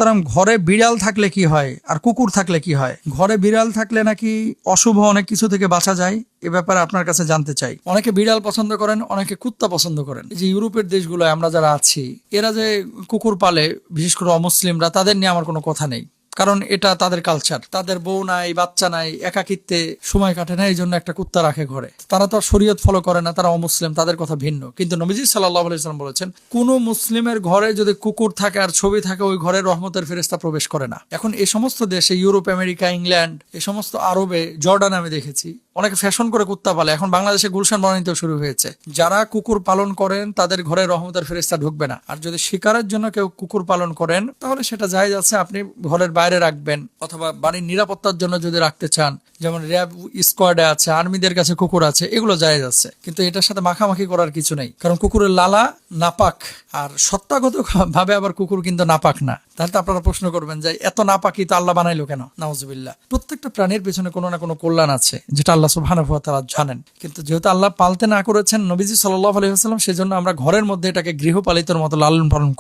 মোহতারাম, ঘরে বিড়াল থাকলে কি হয় আর কুকুর থাকলে কি হয়? ঘরে বিড়াল থাকলে নাকি অশুভ অনেক কিছু থেকে বাঁচা যায়। এ ব্যাপারে আপনার কাছে জানতে চাই। অনেকে বিড়াল পছন্দ করেন, অনেকে কুত্তা পছন্দ করেন। এই যে ইউরোপের দেশগুলো আমরা যারা আছি, এরা যে কুকুর পালে, বিশেষ করে অমুসলিমরা, তাদের নিয়ে আমার কোনো কথা নেই। কারণ এটা তাদের কালচার, তাদের বউ নাই, বাচ্চা নাই, একাকিত্বে সময় কাটে না, এই জন্য একটা কুত্তা রাখে ঘরে। তারা তো শরীয়ত ফলো করে না, তারা অমুসলিম, তাদের কথা ভিন্ন। কিন্তু নবীজি সাল্লাল্লাহু আলাইহি ওয়াসাল্লাম বলেছেন, কোন মুসলিমের ঘরে যদি কুকুর থাকে আর ছবি থাকে, ওই ঘরে রহমতের ফেরেশতা প্রবেশ করে না। এখন এই সমস্ত দেশে, ইউরোপ, আমেরিকা, ইংল্যান্ড, এই সমস্ত আরবে, জর্ডান আমি দেখেছি অনেকে ফ্যাশন করে কুত্তা পালে। এখন বাংলাদেশে গুলশান বনানীতেও শুরু হয়েছে। যারা কুকুর পালন করেন তাদের ঘরে রহমতের ফেরেশতা ঢুকবে না। আর যদি শিকারের জন্য কেউ কুকুর পালন করেন, তাহলে সেটা জায়েজ আছে, আপনি ঘরের বাইরে রাখবেন, অথবা বাড়ির নিরাপত্তার জন্য যদি রাখতে চান, যেমন র্যাব স্কোয়াডে আছে, আর্মিদের কাছে কুকুর আছে, এগুলো জায়েজ আছে। কিন্তু এটার সাথে মাখামাখি করার কিছু নেই, কারণ কুকুরের লালা নাপাক, আর সত্তাগত ভাবে আবার কুকুর কিন্তু নাপাক না। তাহলে তো আপনারা প্রশ্ন করবেন যে এত নাপাকি তো আল্লাহ বানাইলো কেন? নাউজুবিল্লাহ। প্রত্যেকটা প্রাণীর পেছনে কোনো না কোনো কল্যাণ আছে, যেটা আল্লাহ সুবহানাহু ওয়া তাআলা জানেন। কিন্তু যেহেতু আল্লাহ পালতে না করেছেন নবীজি সাল্লাল্লাহু আলাইহি ওয়াসাল্লাম, সেজন্য আমরা ঘরের মধ্যে এটাকে গৃহপালিতর মতো লালন পালন